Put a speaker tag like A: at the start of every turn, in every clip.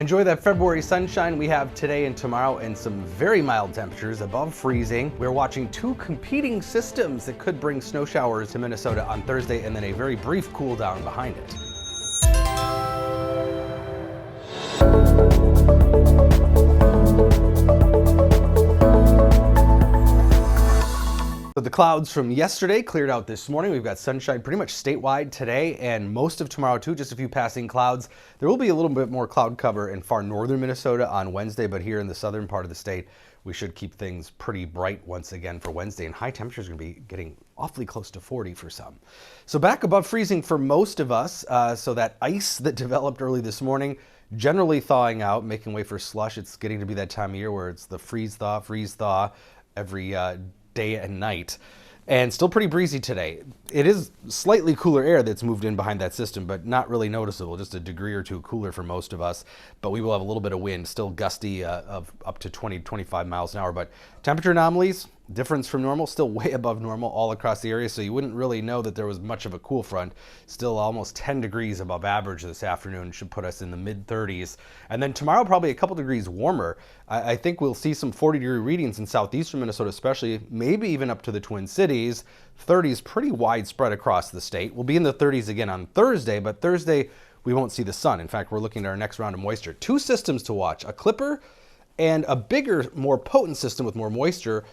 A: Enjoy that February sunshine we have today and tomorrow, and some very mild temperatures above freezing. We're watching two competing systems that could bring snow showers to Minnesota on Thursday, and then a very brief cool down behind it. So the clouds from yesterday cleared out this morning. We've got sunshine pretty much statewide today and most of tomorrow too, just a few passing clouds. There will be a little bit more cloud cover in far northern Minnesota on Wednesday, but here in the southern part of the state, we should keep things pretty bright once again for Wednesday, and high temperatures are going to be getting awfully close to 40 for some. So back above freezing for most of us, so that ice that developed early this morning generally thawing out, making way for slush. It's getting to be that time of year where it's the freeze thaw every day and night, and still pretty breezy today. It is slightly cooler air that's moved in behind that system, but not really noticeable, just a degree or two cooler for most of us. But we will have a little bit of wind, still gusty of up to 20-25 miles an hour. But temperature anomalies, difference from normal, still way above normal all across the area, so you wouldn't really know that there was much of a cool front. Still almost 10 degrees above average this afternoon, should put us in the mid-30s. And then tomorrow probably a couple degrees warmer. I think we'll see some 40-degree readings in southeastern Minnesota especially, maybe even up to the Twin Cities. 30s pretty widespread across the state. We'll be in the 30s again on Thursday, but Thursday we won't see the sun. In fact, we're looking at our next round of moisture. Two systems to watch, a clipper and a bigger, more potent system with more moisture,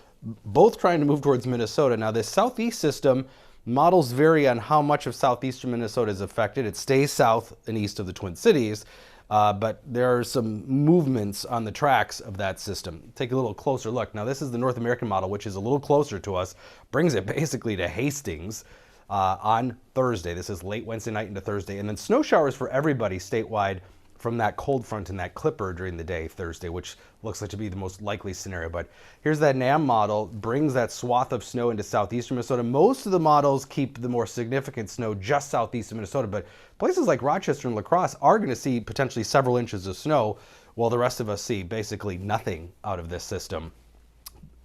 A: both trying to move towards Minnesota. Now, this southeast system, models vary on how much of southeastern Minnesota is affected. It stays south and east of the Twin Cities, but there are some movements on the tracks of that system. Take a little closer look. Now, this is the North American model, which is a little closer to us, brings it basically to Hastings on Thursday. This is late Wednesday night into Thursday, and then snow showers for everybody statewide from that cold front and that clipper during the day Thursday, which looks like to be the most likely scenario. But here's that NAM model, brings that swath of snow into southeastern Minnesota. Most of the models keep the more significant snow just southeast of Minnesota, but places like Rochester and La Crosse are going to see potentially several inches of snow, while the rest of us see basically nothing out of this system.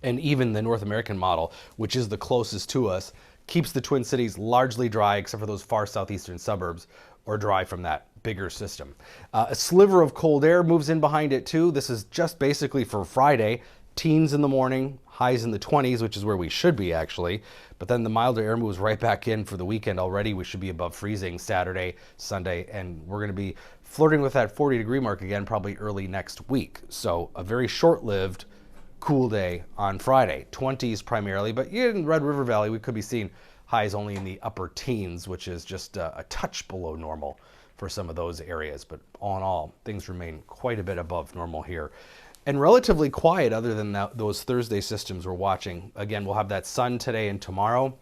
A: And even the North American model, which is the closest to us, keeps the Twin Cities largely dry, except for those far southeastern suburbs, or dry from that bigger system. A sliver of cold air moves in behind it too. This is just basically for Friday. Teens in the morning, highs in the 20s, which is where we should be actually. But then the milder air moves right back in for the weekend already. We should be above freezing Saturday, Sunday, and we're going to be flirting with that 40-degree mark again probably early next week. So a very short-lived cool day on Friday. 20s primarily, but in Red River Valley we could be seeing highs only in the upper teens, which is just a touch below normal for some of those areas. But all in all, things remain quite a bit above normal here. And relatively quiet other than those Thursday systems we're watching. Again, we'll have that sun today and tomorrow,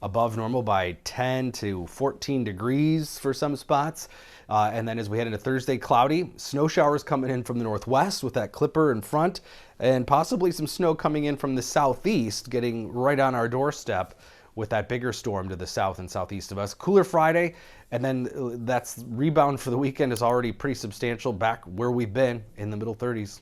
A: above normal by 10 to 14 degrees for some spots. And then as we head into Thursday, cloudy. Snow showers coming in from the northwest with that clipper in front, and possibly some snow coming in from the southeast, getting right on our doorstep with that bigger storm to the south and southeast of us. Cooler Friday, and then that's rebound for the weekend is already pretty substantial, back where we've been in the middle 30s.